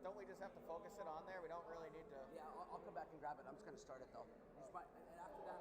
don't we just have to focus it on there? We don't really need to. Yeah, I'll come back and grab it. I'm just going to start it though. And after that.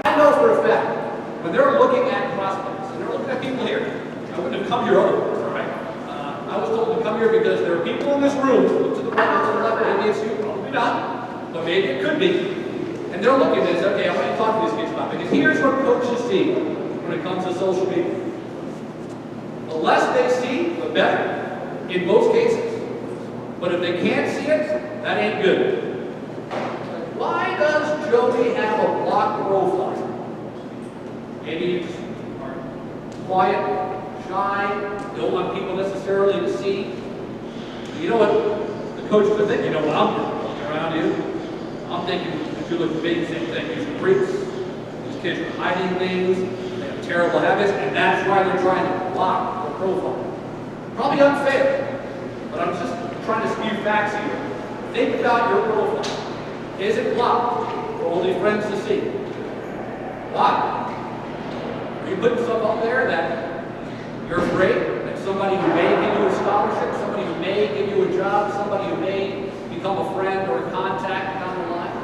I know for a fact, when they're looking at prospects, and they're looking at people here, I wouldn't have come here otherwise, all right? I was told to come here because there are people in this room, look to the right, to the left, maybe it's you, probably not, but maybe it could be. And they're looking at this, okay, I want to talk to these kids about it, because here's what coaches see when it comes to social media. The less they see, the better, in most cases. But if they can't see it, that ain't good. Why does Joey have a blocked profile? Maybe he's quiet, shy, don't want people necessarily to see. You know what the coaches are thinking? You know what I'm looking around you? I'm thinking that you look big, same thing. These are freaks. These kids are hiding things. They have terrible habits, and that's why they're trying to block the profile. Probably unfair, but I'm just trying to spew facts here. Think about your profile. Is it blocked for only friends to see? Why? Are you putting stuff out there that you're afraid that somebody who may give you a scholarship, somebody who may give you a job, somebody who may become a friend or a contact down the line?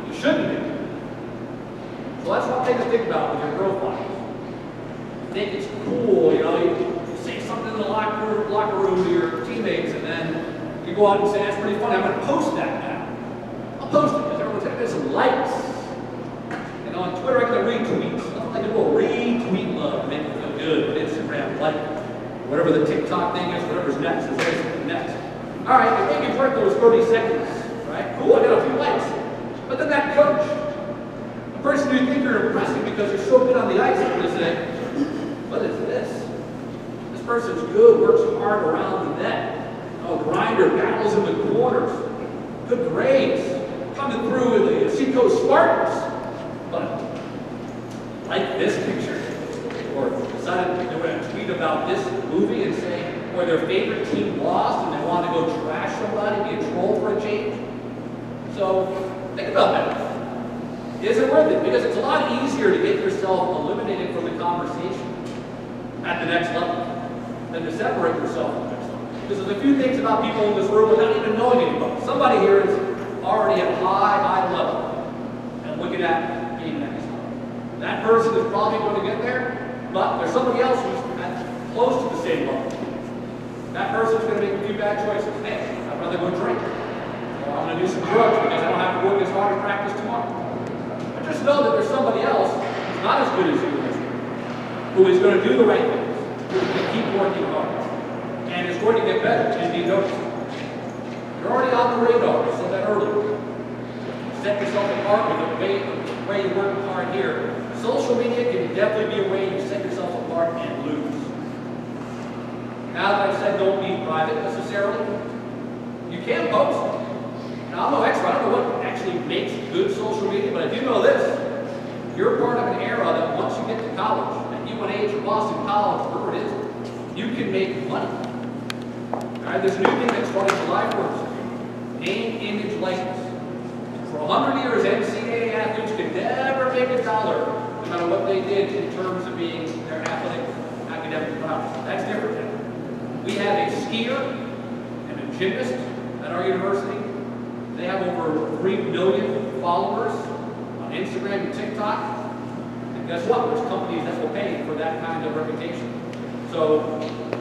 You shouldn't be. So that's one thing to think about with your profile. You think it's cool, you know, you say something in the locker room to your teammates, and then you go out and say, that's pretty funny, I'm going to post that now. I'll post it because everyone's going to get some likes. And on Twitter, I get retweets. Nothing like a little retweet love to make me feel good. Instagram, like whatever the TikTok thing is, whatever's next is next. All right, I think you've worked those 30 seconds, right? Cool, I got a few likes. But then that coach, the person you think you're impressing because you're so good on the ice, is going to say, what is this? This person's good, works hard around the net. Oh, grinder, battles in the corners. Good grades. Coming through with the Seacoast Spartans. But, like this picture, or decided to do a tweet about this movie and say, where their favorite team lost and they want to go trash somebody, be a troll for a change. So, think about that. Is it worth it? Because it's a lot easier to get yourself eliminated from the conversation at the next level than to separate yourself from the next level. Because there's a few things about people in this room without even knowing anybody. Somebody here is already at a high level and looking at being next level. That person is probably going to get there, but there's somebody else who's close to the same level. That person's going to make a few bad choices. Hey, I'd rather go drink. Or I'm going to do some drugs because I don't have to work as hard in practice tomorrow. But just know that there's somebody else who's not as good as you who is going to do the right things, who's going to keep working hard, and is going to get better and be noticed. You're already on the radar, I said that earlier. Set yourself apart with the way you work hard here. Social media can definitely be a way you set yourself apart and lose. Now that I've said don't be private necessarily, you can post. Now I'm no expert, I don't know what actually makes good social media, but I do know this. You're part of an era that once you get to college, at UNH or Boston College, wherever it is, you can make money. Alright, there's a new thing that's starting July 1st. Name, image, likeness. For 100 years, NCAA athletes could never make $1, no matter what they did in terms of being their athletic, academic prowess. That's different now. We have a skier and a gymnast at our university. They have over 3 million followers on Instagram and TikTok. And guess what? There's companies that will pay for that kind of reputation. So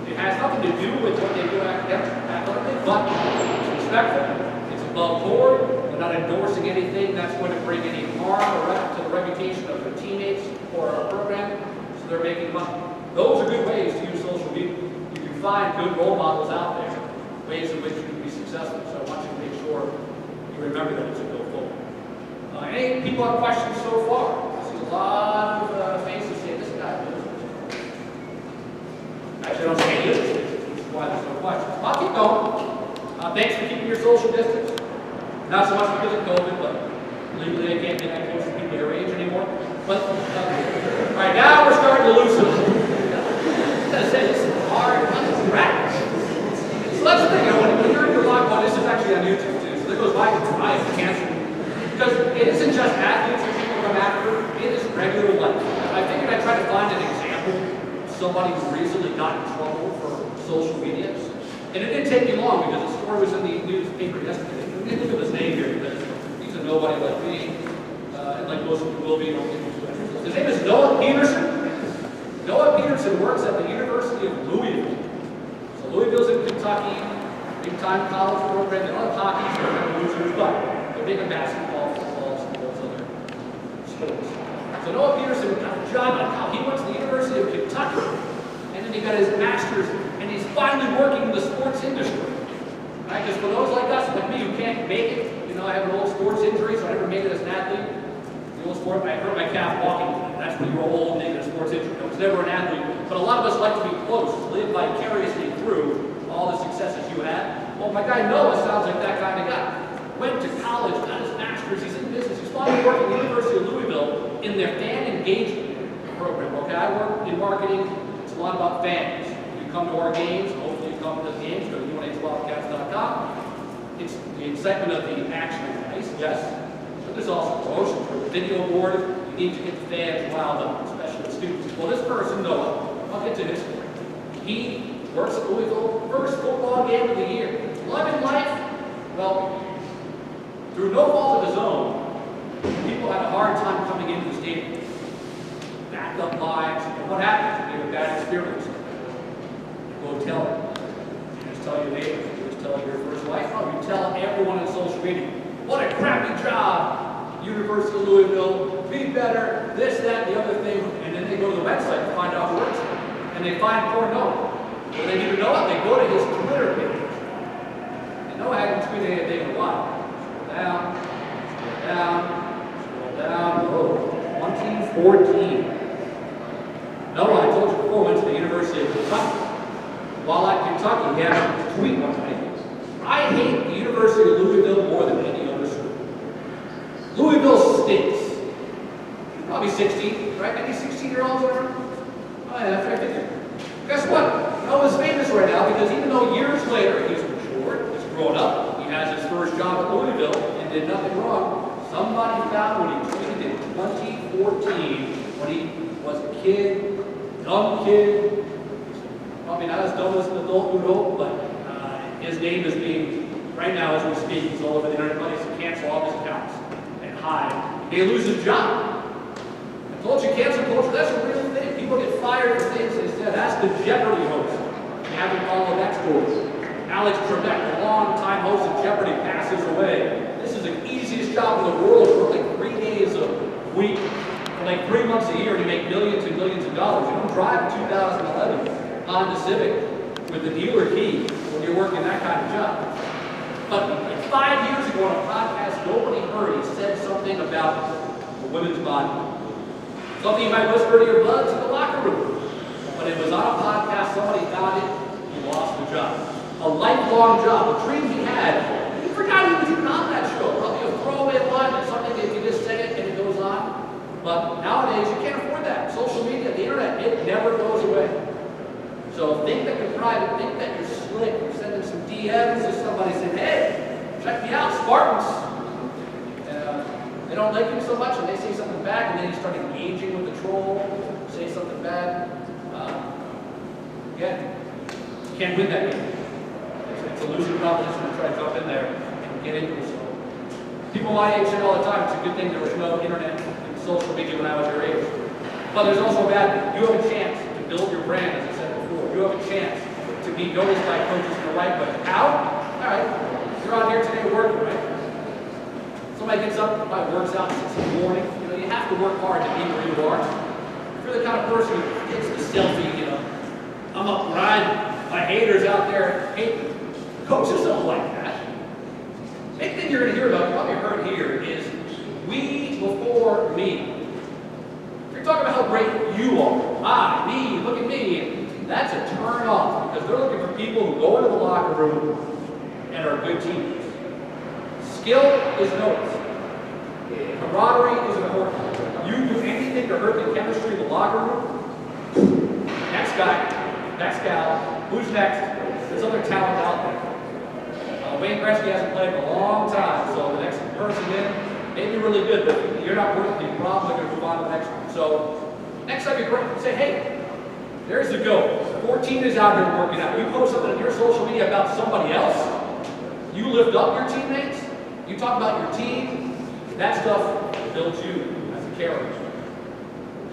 it has nothing to do with what they do academically, but it's respectful. It's above board. They're not endorsing anything that's going to bring any harm or to the reputation of their teammates or our program. So they're making money. Those are good ways to use social media. You can find good role models out there, ways in which you can be successful. So I want you to make sure you remember that as you go forward. Any people have questions so far? I see a lot of faces saying, this guy knows. Actually, I don't see any of this, which is why there's no questions. I'll keep going. Thanks for keeping your social distance. Not so much because of COVID, but legally I can't be that close to people your age anymore. But, all right, now we're starting to loosen up. I'm going to say this is hard, practice. So that's the thing, when you're in your live, well, this is actually on YouTube too, so there goes my cancer. Because it isn't just athletes that people come after, it is regular life. I figured I'd try to find an example of somebody who recently got in trouble for social media. And it didn't take me long because the story was in the newspaper yesterday. Look at his name here because he's a nobody like me, and like most people will be. His name is Noah Peterson. Noah Peterson works at the University of Louisville. So Louisville's in Kentucky, big-time college program. They don't have hockey, so they're kind of losers, but they're big in basketball, football, some of those other sports. So Noah Peterson got a job at college. He went to the University of Kentucky, and then he got his master's, and he's finally working in the sports industry. Right? Because for those like us, like me, who can't make it, I have an old sports injury, so I never made it as an athlete. The old sport, I hurt my calf walking. That's when you were old and making a sports injury. I was never an athlete, but a lot of us like to be close, live vicariously through all the successes you had. Well, my guy Noah sounds like that kind of guy. Went to college, got his master's, he's in business. He's finally working at the University of Louisville in their fan engagement program. Okay, I work in marketing. It's a lot about fans. You come to our games, hopefully you come to the games, go to UNHBobcats.com. It's the excitement of the action is nice, yes. But there's also promotion for the video board. You need to get the fans riled up, especially the students. Well, this person, Noah, I'll get to his story. He works at Louisville, first football game of the year. Loving life? Well, through no fault of his own, people had a hard time coming into the stadium. Backed up lines. And what happens? You have a bad experience. Go tell it. You just tell your neighbors. You just tell your first wife. Oh, you tell everyone on social media. What a crappy job. University of Louisville. Be better. This, that, the other thing. And then they go to the website to find out who works there. And they find poor Noah. When they need to know it, they go to his Twitter page. 2014. No, I told you before, went to the University of Kentucky. While at Kentucky, he had a tweet one night. I hate the University of Louisville more than any other school. Louisville stinks. Probably 16, right? Any 16-year-olds around? Oh yeah, that's right there. Guess what? Noah's famous right now because even though years later he's matured, he's grown up, he has his first job at Louisville and did nothing wrong, somebody found what he tweeted in 2014 when he was a kid, dumb kid, probably not as dumb as an adult would hope, but his name is being, right now as we speak, he's all over the internet, but he's to cancel all his accounts and hide. They lose his job. I told you, cancel culture, that's a real thing. People get fired for things instead. Ask the Jeopardy host. You haven't followed that story. Alex Trebek, the long-time host of Jeopardy, passes away. This is the easiest job in the world for like 3 days a week. For like 3 months a year, you make millions and millions of dollars. You don't drive a 2011 Honda Civic with the dealer key when you're working that kind of job. But like 5 years ago on a podcast, nobody heard he said something about the women's body. Something you might whisper to your buds in the locker room. But it was on a podcast, somebody found it, he lost the job. A lifelong job, a dream he had. He forgot he was even on that show. Probably a throwaway line, it's something that you just say it and it goes on. But nowadays, you can't afford that. Social media, the internet, it never goes away. So think that you're private, think that you're slick. You're sending some DMs to somebody saying, hey, check me out, Spartans. They don't like you so much, and they say something back, and then you start engaging with the troll, say something bad. Again, you can't win that game. It's a losing proposition to try to jump in there and get into it. So people my age say all the time, it's a good thing there was no internet and social media when I was your age. But there's also a bad thing. You have a chance to build your brand, as I said before. You have a chance to be noticed by coaches in the right way. How? All right, you're out here today working, right? Somebody gets up, probably works out 6 in the morning. You know, you have to work hard to be where you are. If you're the kind of person who gets the selfie, you know, I'm up grinding. My haters out there hate me. Coaches don't like that. Big thing you're going to hear about, probably heard here, is we before me. If you're talking about how great you are, me, look at me, that's a turn off because they're looking for people who go into the locker room and are good teammates. Skill is noticed. Camaraderie is important. You do anything to hurt the chemistry of the locker room, next guy, next gal, who's next? There's other talent out there. Wayne Gretzky hasn't played in a long time, so the next person in may be really good, but you're not worth it. You're probably going to move on to the next one. So next time you say, hey, there's the goal. 14 is out here working out. You post something on your social media about somebody else. You lift up your teammates. You talk about your team, that stuff builds you as a character.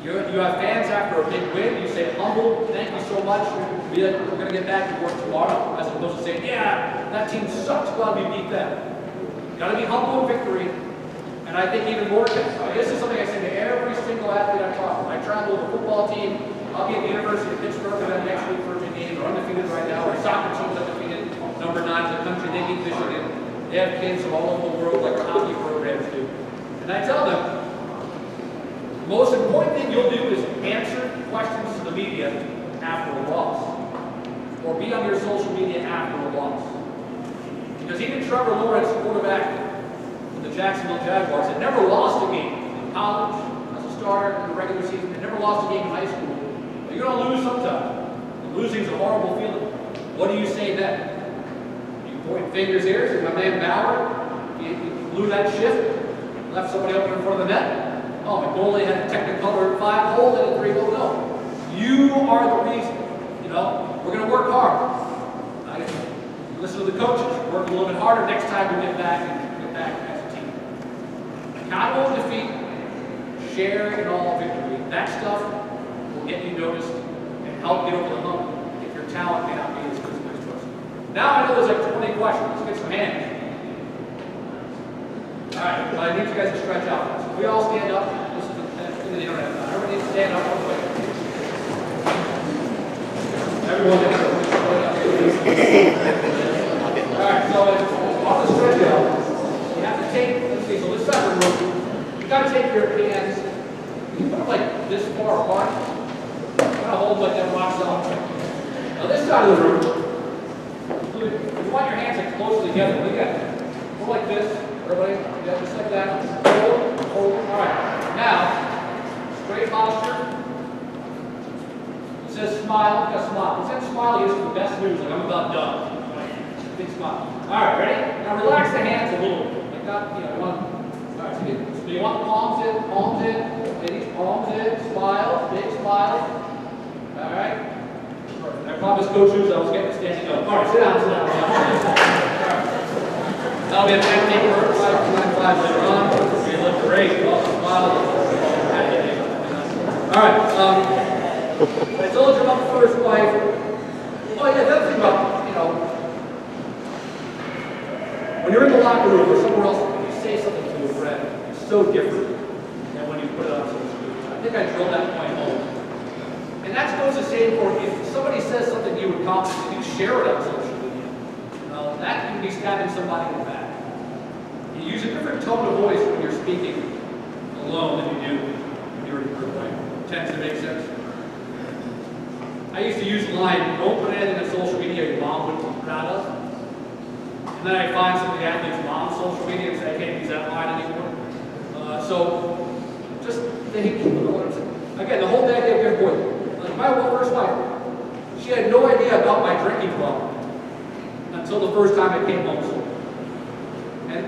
You have fans after a big win, you say, humble, thank you so much, we're going to get back to work tomorrow, as opposed to saying, yeah, that team sucks, glad we beat them. You got to be humble in victory, and I think even more, this is something I say to every single athlete I talk to. I travel with a football team, I'll be at the University of Pittsburgh for that next week for a game, they're undefeated right now, our soccer team's undefeated, number 9 in the country, they beat Michigan. They have kids from all over the world like our hockey programs do. And I tell them, the most important thing you'll do is answer questions to the media after a loss. Or be on your social media after a loss. Because even Trevor Lawrence, quarterback for the Jacksonville Jaguars, had never lost a game in college, as a starter, in the regular season, had never lost a game in high school. But you're going to lose sometime. And losing's a horrible feeling. What do you say then? Point fingers here, so my man Bauer, he blew that shift, left somebody open in front of the net. Oh, my goalie had a Technicolor 5 hole and a 3 goal. No. You are the reason. You know, we're going to work hard. Listen to the coaches, work a little bit harder next time we get back as a team. Accountable in defeat, share in all victory. That stuff will get you noticed and help get over the hump if your talent may not be as good as next person. Now I know there's like 20 questions. Let's get some hands. All right, well, I need you guys to stretch out. So we all stand up. This is the internet. Everybody needs to stand up real quick. Everyone needs to all right, so on the stretch out, you have to take, let's see, so this side of the room, you got to take your hands, put them like far apart. Kind of hold like that rock solid. Now this side of the room, you want your hands like close together. Look at it. Go like this. Everybody, yeah, just like that. Hold, hold. All right. Now, straight posture. It says smile. Got smile. It says smile is the best news. Like I'm about done. Big smile. All right, ready? Now relax the hands a little. Like that. You know, you want. All right. So you want the palms in. Palms in. Okay, these palms in. Smile. Big smile. All right. I promised Coach Hughes I was getting standing up. All right, sit down, sit down. All right. That'll be a big thing for 5 later on. You look great. Awesome smile. All right. I told you about the first wife. Oh yeah, the other thing about, you know, when you're in the locker room or somewhere else, when you say something to a friend, it's so different than when you put it on social media. I think I drilled that point home. And that goes the same for if somebody says something you would accomplish and you share it on social media. That can be stabbing somebody in the back. You use a different tone of voice when you're speaking alone than you do when you're in a group, right? Tends to make sense. I used to use the line, don't put anything on social media your mom wouldn't be proud of. And then I find some of the athletes' mom's social media and say, I can't use that line anymore. So just think, again, the whole day I give point. Like my first wife, she had no idea about my drinking problem until the first time I came home. And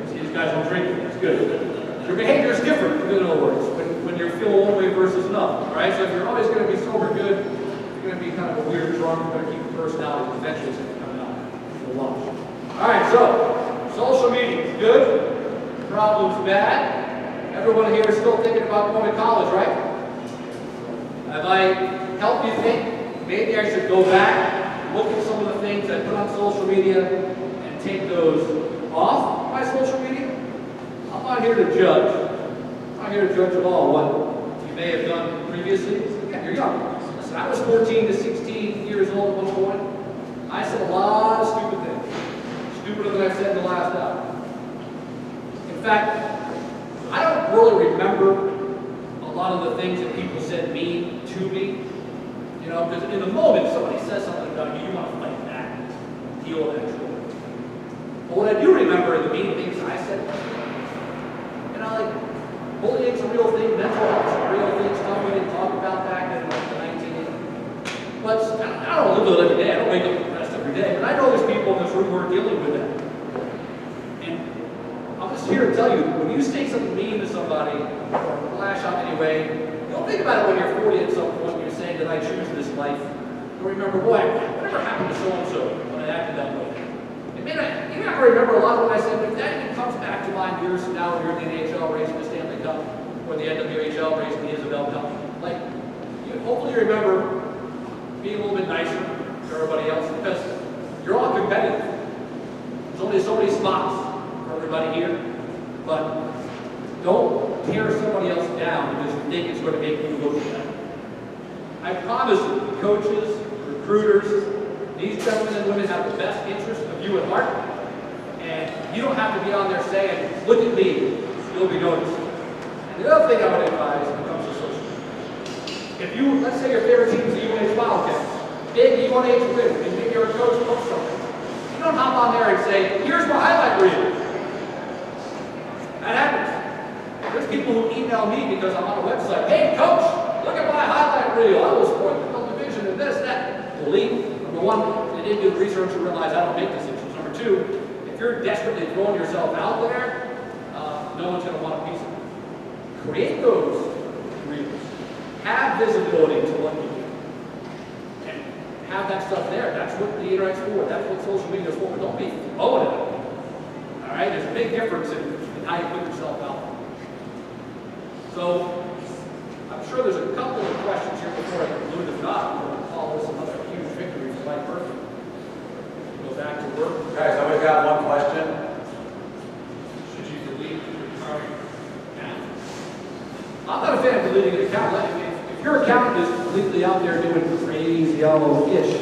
see, these guys don't drink, it's good. Your behavior is different, in other words, when you're feeling one way versus another. All right, so if you're always going to be sober good, you're going to be kind of a weird drunk. You're going to keep the personality, eventually it's going to come out. You'll watch. All right, so social media, good. Problems, bad. Everyone here is still thinking about going to college, right? Have I helped you think maybe I should go back, look at some of the things I put on social media, and take those off my social media? I'm not here to judge. I'm not here to judge at all what you may have done previously. Again, you're young. Listen, I was 14 to 16 years old at one point. I said a lot of stupid things. Stupider than I said in the last hour. In fact, I don't really remember a lot of the things that people said mean to me, you know, because in the moment, if somebody says something about you, you want to fight back, deal with that truth. But what I do remember are the mean things I said. You know, like, bullying's a real thing, mental health's a real thing, stuff we didn't talk about back in like the 1980s. But I don't live with it every day, I don't wake up depressed every day, but I know there's people in this room who are dealing with that. And I'm just here to tell you, when you say something mean to somebody, or lash out anyway, don't think about it when you're 40 at some point and you're saying, did I choose this life? Or remember, boy, whatever happened to so-and-so when I acted that way? It may not, you're not going to remember a lot of what I said, but if that even comes back to mind years from now when you're in the NHL race in the Stanley Cup, or the NWHL race in the Isabel Cup, like, hopefully you remember being a little bit nicer to everybody else, because you're all competitive. There's only so many spots for everybody here, but don't tear somebody else down because you think it's going to make you look better. I promise you, coaches, recruiters, these gentlemen and women have the best interest of you at heart, and you don't have to be on there saying, look at me, you'll be noticed. And the other thing I would advise when it comes to social media, if you, let's say your favorite team is the UNH Wildcats, big UNH win, and maybe your coach posts something, you don't hop on there and say, here's my highlight reel. That happens. There's people who email me because I'm on a website. Hey, coach, look at my highlight reel. I was for the division and this, that. Delete. Number one, they didn't do the research and realize I don't make decisions. Number two, if you're desperately throwing yourself out there, no one's going to want a piece of it. Create those reels. Have visibility to what you do. And have that stuff there. That's what the internet's for. That's what social media is for. But don't be throwing it. All right? There's a big difference in how you put yourself out there. So, I'm sure there's a couple of questions here before I conclude. If not, we'll call this another huge victory for Mike Murphy. Go back to work. Guys, I've got one question. Should you delete your account? I'm not a fan of deleting an account. If your account is completely out there doing crazy yellow-ish,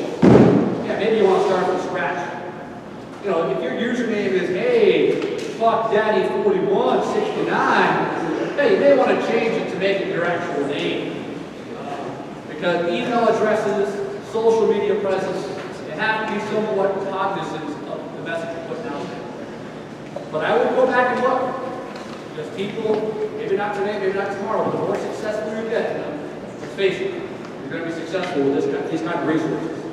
yeah, maybe you want to start from scratch. You know, if your username is, hey, fuck daddy 41, 69, hey, you may want to change it to make it your actual name. Because email addresses, social media presence, you have to be somewhat cognizant of the message you're putting out there. But I would go back and look. Because people, maybe not today, maybe not tomorrow, but the more successful you get, let's face it, you're going to be successful with these kind of resources.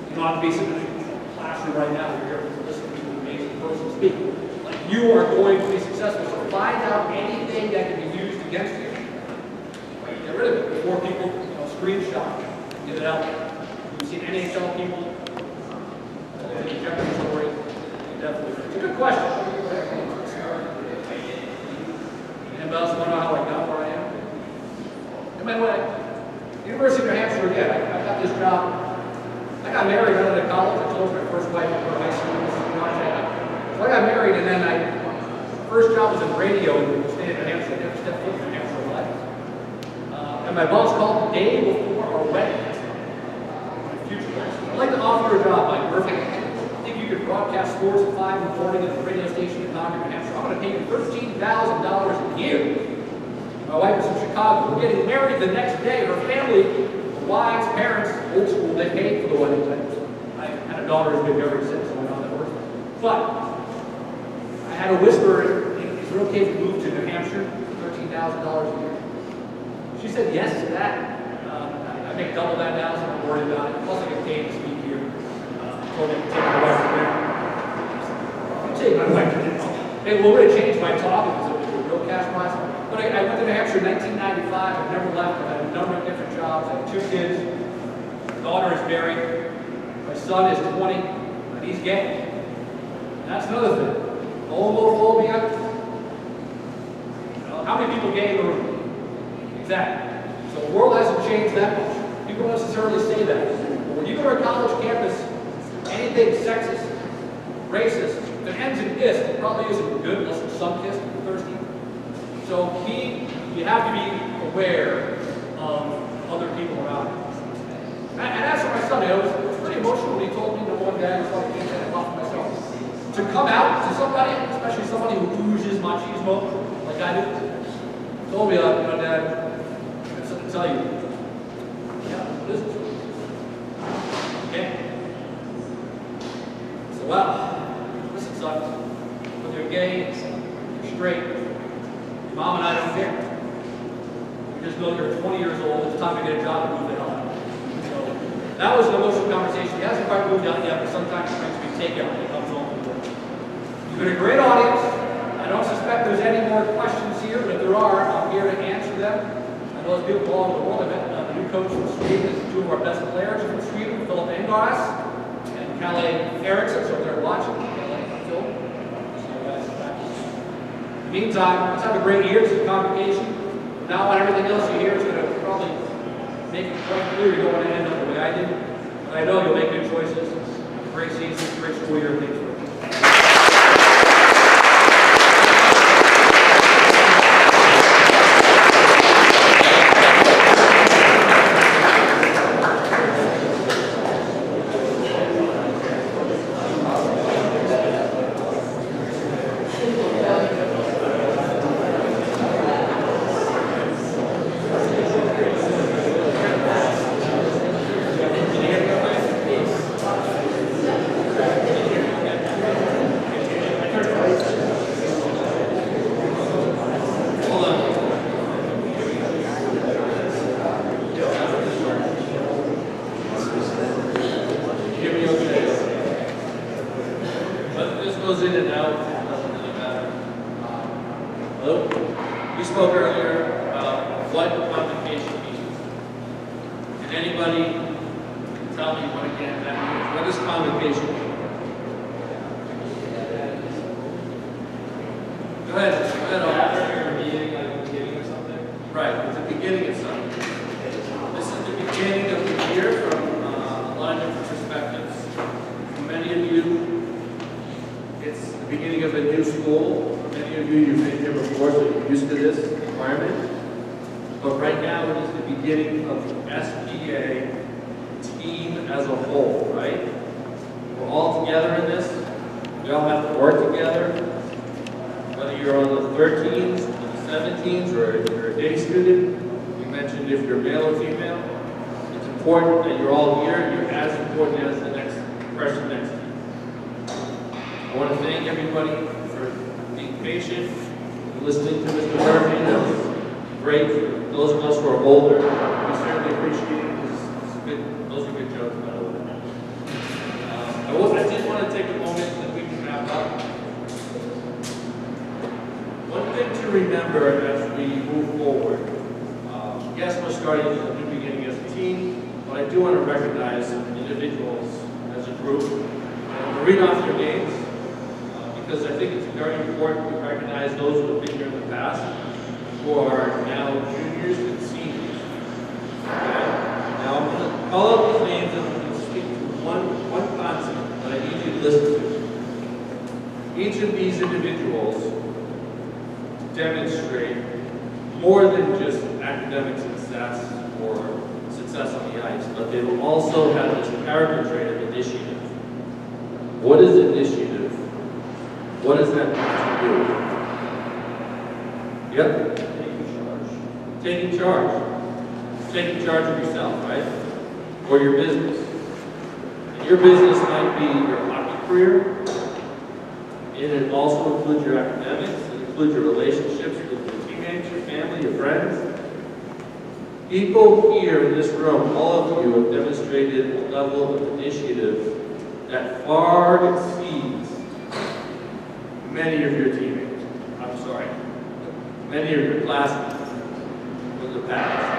You don't have to be sitting in a classroom right now where you're listening to an amazing person speak. Like, you are going to be successful. So find out anything that can be used against you. Get rid of it before people screenshot, get it out. You've seen NHL people, the Jeopardy story, definitely. It's a good question. Anybody else want to know how I got where I am? And by the way, University of New Hampshire again, I got this job. I got married right out of college. I told my first wife before high school. So I got married, and then my first job was in radio in the state of New Hampshire. I never stepped foot in New Hampshire in my life. And my boss called the day before our wedding. My future boss. I'd like to offer you a job, Mike Murphy. I think you could broadcast sports at 5 in the morning at the radio station in Convocation, New Hampshire. I'm going to pay you $13,000 a year. My wife is from Chicago. We're getting married the next day. Her family, the wives, parents, old school, they paid for the wedding. I had a daughter who's been married since, so I know that works. But I had a whisper, is it okay if we move to New Hampshire? $13,000 a year. She said yes to that. I make double that now, so I'm not worried about it. Plus, I get paid to speak here. Told me to take my wife to dinner. Take my wife to dinner. Hey, well, we're going to change my talk because it was a real cash prize. But I went to New Hampshire in 1995. I've never left. I've had a number of different jobs. I have 2 kids. My daughter is married. My son is 20, and he's gay. And that's another thing. Homophobia. How many people gay in the room? Exactly. So the world hasn't changed that much. People don't necessarily say that. But when you go to a college campus, anything sexist, racist, if it ends in ist, it probably isn't good unless it's sun-kissed and thirsty. So you have to be aware of other people around you. And as for my son, it was pretty emotional when he told me that one day I was like, I can't off myself. To come out to somebody, especially somebody who oozes machismo, like I do, told me, Dad, I have something to tell you. Yeah, what is it? Okay? So, well, listen, son, whether you're gay, you're straight, your mom and I don't care. We just know you're 20 years old, it's time to get a job and move the hell out. So, that was an emotional conversation. He hasn't quite moved out yet, but sometimes he brings me takeout when he comes home from work. You've been a great audience. I don't suspect there's any more questions here, but if there are, I'm here to answer them. I know there's people all over the world. I met the new coach from Sweden and 2 of our best players from Sweden, Philip Engaras and Kalle Eriksson, so if they're watching, Phil. In the meantime, let's have a great year. This is Convocation. From now on, everything else you hear is going to probably make it quite clear you don't want to end up the way I did. But I know you'll make good choices. Great season, great school year. Thanks for it. Goes in and out, it doesn't really matter. We spoke earlier about what convocation means. Can anybody tell me what again that means? What does convocation mean? Go ahead. After a meeting, like a beginning of something? Right, it's the beginning of something. This is the beginning of the year from a lot of different perspectives. For many of you, it's the beginning of a new school. Many of you, you've been here before, so you're used to this environment. But right now, it is the beginning of the SPA team as a whole, right? We're all together in this. We all have to work together. Whether you're on the 13s, the 17s or you're a day student. You mentioned if you're male or female. It's important that you're all here. You're as important as the next person next to you. I want to thank everybody for being patient and listening to Mr. Murphy. That was great. For those of us who are older, we certainly appreciate it. Those are good jokes, by the way. I did want to take a moment that we can wrap up. One thing to remember as we move forward, yes, we're starting at a new beginning as a team, but I do want to recognize individuals as a group. And read off their names, because I think it's very important to recognize those who have been here in the past, who are now juniors and seniors. Okay? Now I'm going to call out these names and I'm going to speak to one concept that I need you to listen to. Each of these individuals demonstrate more than just academic success or success on the ice, but they will also have this character trait of initiative. What is initiative? What does that mean to you? Yep. Taking charge. Taking charge of yourself, right? Or your business. And your business might be your hockey career. It also includes your academics. It includes your relationships with your teammates, your family, your friends. People here in this room, all of you, have demonstrated a level of initiative that far exceeds many of your teammates. I'm sorry. Many of your classmates from the past.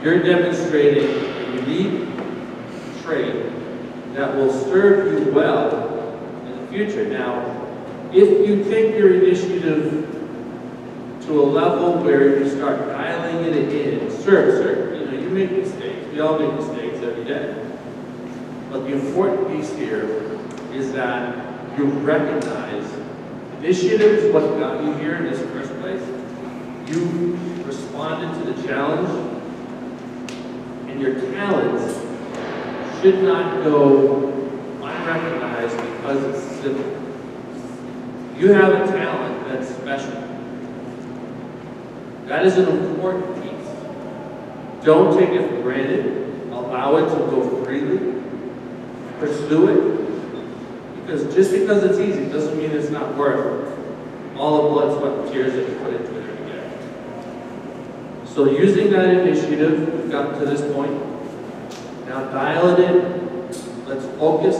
You're demonstrating a unique trait that will serve you well in the future. Now, if you take your initiative to a level where you start dialing it in, sure, you make mistakes. We all make mistakes every day. But the important piece here is that you recognize initiative is what got you here in this first place. You responded to the challenge, and your talents should not go unrecognized because it's simple. You have a talent that's special. That is an important piece. Don't take it for granted. Allow it to go freely. Pursue it. Because just because it's easy doesn't mean it's not worth all the blood, sweat, and tears that you put into it every day. So using that initiative, we've gotten to this point. Now dial it in. Let's focus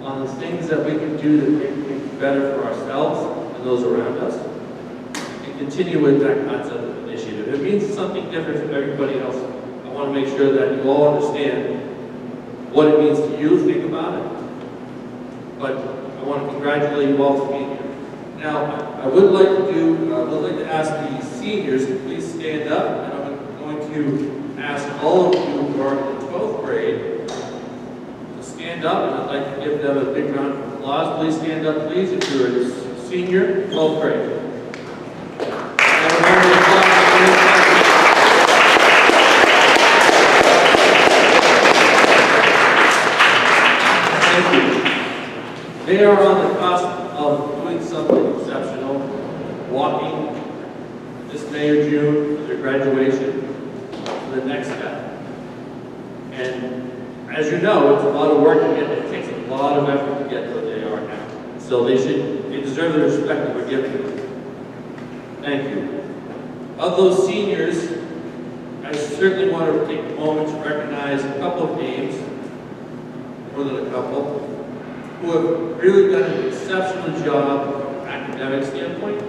on the things that we can do to make things better for ourselves and those around us. And continue with that concept of initiative. It means something different from everybody else. I want to make sure that you all understand what it means to you. Think about it. But I want to congratulate you all for being here. Now, I would like to ask the seniors to please stand up, and I'm going to ask all of you who are in the 12th grade to stand up, and I'd like to give them a big round of applause. Please stand up, please, if you're a senior, 12th grade. Thank you. They are on the cusp of doing something exceptional, walking this May or June for their graduation to the next step. And as you know, it's a lot of work to get there. It takes a lot of effort to get where they are now. So they deserve the respect that we're giving them. Thank you. Of those seniors, I certainly want to take a moment to recognize a couple of names, more than a couple, who have really done an exceptional job from an academic standpoint.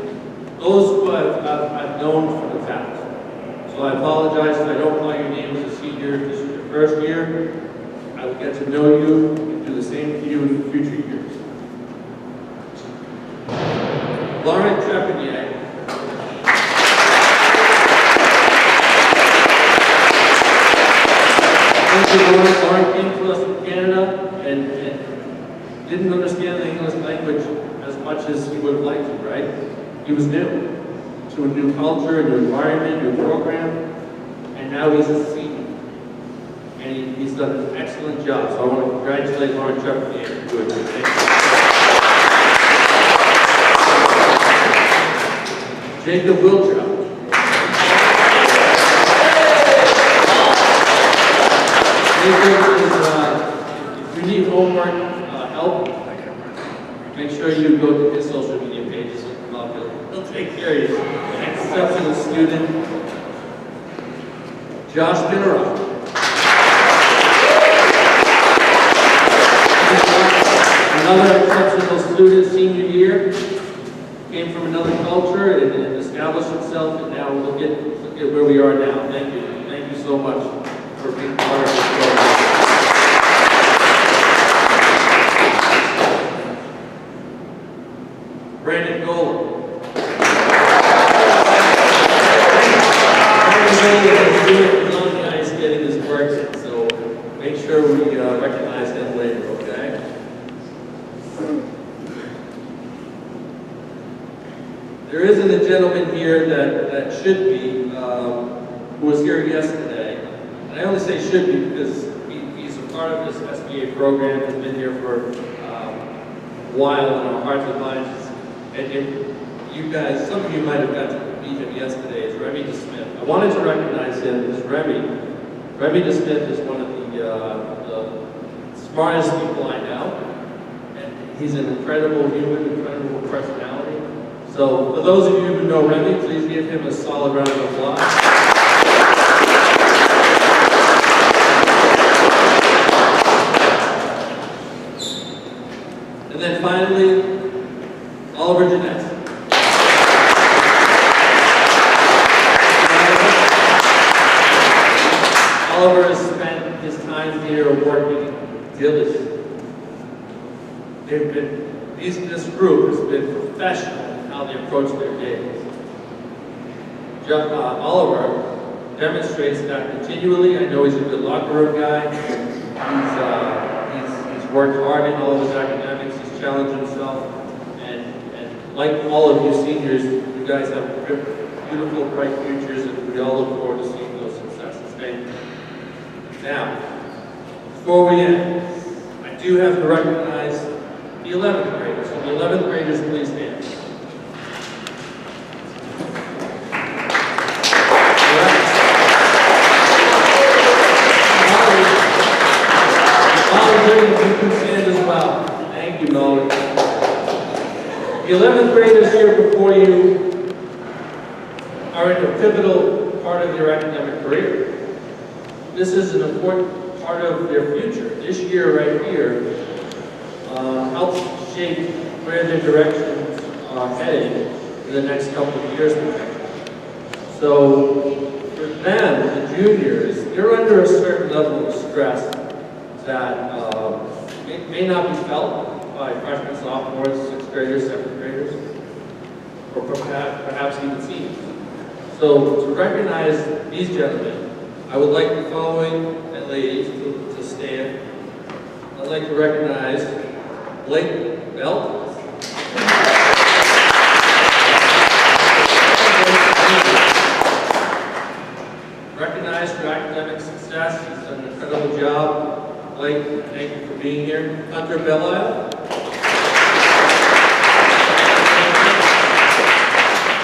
Those who I've known from the past. So I apologize if I don't call your name as a senior. This is your first year. I will get to know you and do the same to you in future years. Lauren Trepanier. Lauren came to us from Canada and didn't understand the English language as much as he would have liked to, right? He was new to a new culture, a new environment, a new program, and now he's a senior. And he's done an excellent job. So I want to congratulate Lauren Trepanier for doing this. Jacob Wiltrout. Jacob is, if you need homework help, make sure you go to his social media pages and come up. He'll take care of you. An exceptional student. Josh Bitteroff. Another exceptional student, senior year. Came from another culture and established himself, and now look at where we are now. Thank you. Thank you so much for being part of this program. Brandon Golan. Another guy is getting his work in, so make sure we recognize him later, okay? There isn't a gentleman here that should be, who was here yesterday. And I only say should be because he's a part of this SBA program, has been here for a while in our hearts and minds. And you guys, some of you might have got to meet him yesterday, is Remy DeSmith. I wanted to recognize him as Remy. Remy DeSmith is one of the smartest people I know. And he's an incredible human, incredible personality. So for those of you who know Remy, please give him a solid round of applause. And then finally, Oliver Jeanette. Oliver has spent his time here working diligently. This group has been professional how they approach their days. Oliver demonstrates that continually. I know he's a good locker room guy. He's worked hard in all of his academics. He's challenged himself. And like all of you seniors, you guys have beautiful, bright futures, and we all look forward to seeing those successes. Thank you. Now, before we end, I do have to recognize the 11th graders. So the 11th graders, please stand. You can stand as well. Thank you, Molly. The 11th graders here before you are in a pivotal part of your academic career. This is an important part of their future. This year right here helps shape where their directions are heading in the next couple of years. So for them, the juniors, they're under a certain level of stress that may not be felt by freshmen, sophomores, 6th graders, 7th graders, or perhaps even seniors. So to recognize these gentlemen, I would like the following ladies to stand. I'd like to recognize Blake Bell. Recognized for academic success. He's done an incredible job. Blake, thank you for being here. Hunter Bellisle.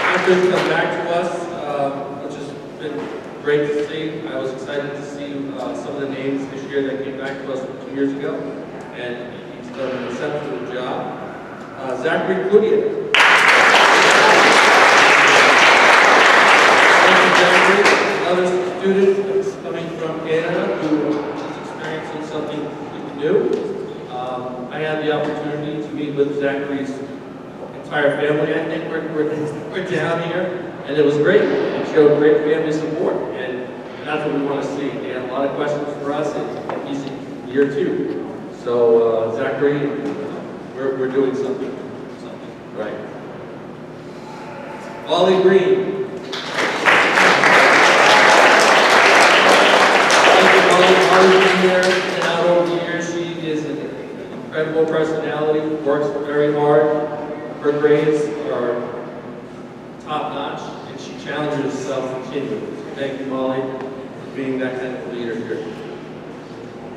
Hunter's come back to us, which has been great to see. I was excited to see some of the names this year that came back to us from 2 years ago, and he's done an exceptional job. Zachary Cloutier. Zachary, another student that's coming from Canada who something new. I had the opportunity to meet with Zachary's entire family. I think we're down here, and it was great. It showed great family support, and that's what we want to see. They had a lot of questions for us, and he's in year 2. So Zachary, we're doing something right. Ollie Green. Ollie's been here and out over the years. She is an incredible personality, works very hard. Her grades are top-notch, and she challenges herself continually. So thank you, Molly, for being that kind of leader here.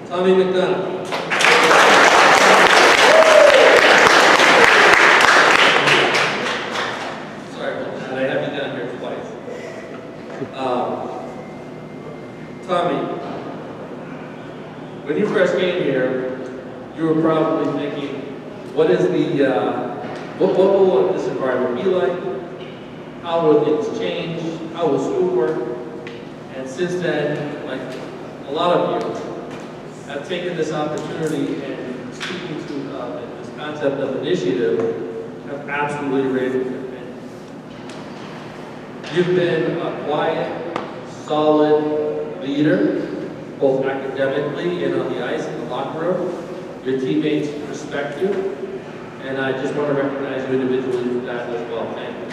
Tommy McDonough. Sorry about that. I have you down. Tommy, when you first came here, you were probably thinking, what is what will this environment be like? How will things change? How will school work? And since then, like a lot of you, have taken this opportunity and speaking to this concept of initiative, have absolutely raised your opinion. You've been a quiet, solid leader, both academically and on the ice in the locker room. Your teammates respect you, and I just want to recognize you individually for that as well. Thank you.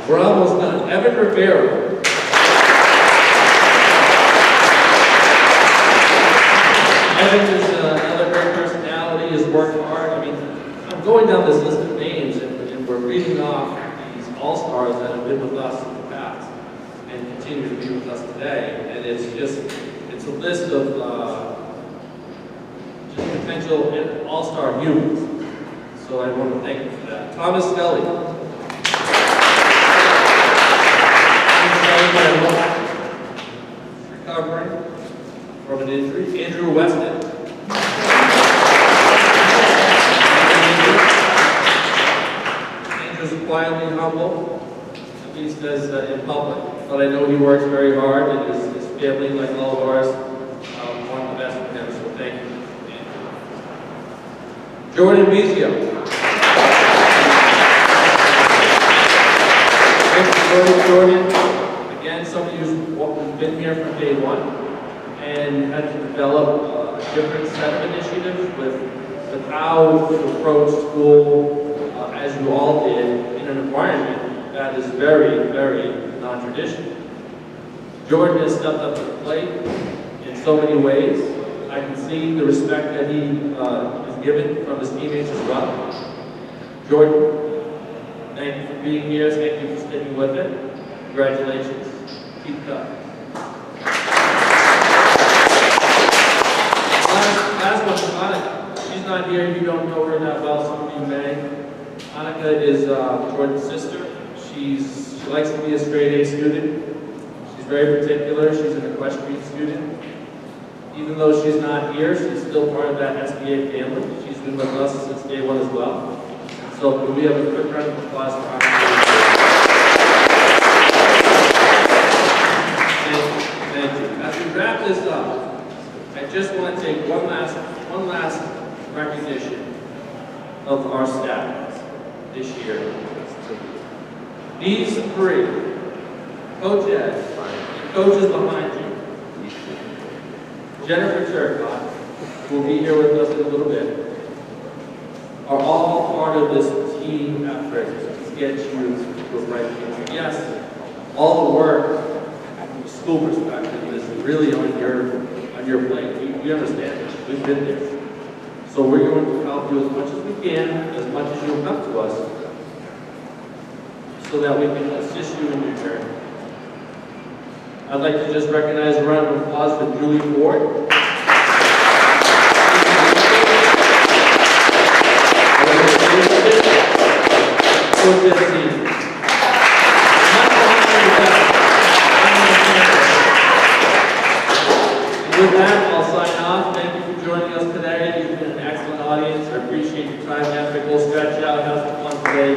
We're almost done. Evan Rivera. Evan is another great personality, has worked hard. I mean, I'm going down this list of names, and we're reading off these all-stars that have been with us in the past and continue to be with us today. And it's a list of just potential all-star humans. So I want to thank you for that. Thomas Scully. Recovering from an injury. Andrew Weston. Andrew's quietly humble, at least as in public. But I know he works very hard, and his family, like all of ours, want the best for him. So thank you, Andrew. Jordan Bizio. Thank you, Jordan. Again, somebody who's been here from day one and had to develop a different set of initiatives with how to approach school, as you all did, in an environment that is very, very non-traditional. Jordan has stepped up to the plate in so many ways. I can see the respect that he is given from his teammates as well. Jordan, thank you for being here. Thank you for sticking with it. Congratulations. Keep it up. Last one from Annika. She's not here. You don't know her that well. Some of you may. Annika is Jordan's sister. She likes to be a straight A student. She's very particular. She's an equestrian student. Even though she's not here, she's still part of that SBA family. She's been with us since day one as well. So can we have a quick round of applause for Annika? Thank you. As we wrap this up, I just want to take one last recognition of our staff this year. These three, Coach Ed, and coaches behind you, Jennifer Turcott, who will be here with us in a little bit, are all part of this team effort to get you to a bright future. Yes, all the work from the school perspective is really on your plate. We understand it. We've been there. So we're going to help you as much as we can, as much as you'll come to us, so that we can assist you in your journey. I'd like to just recognize a round of applause for Julie Ford. With that, I'll sign off. Thank you for joining us today. You've been an excellent audience. I appreciate your time. Have a go stretch out. Have some fun today.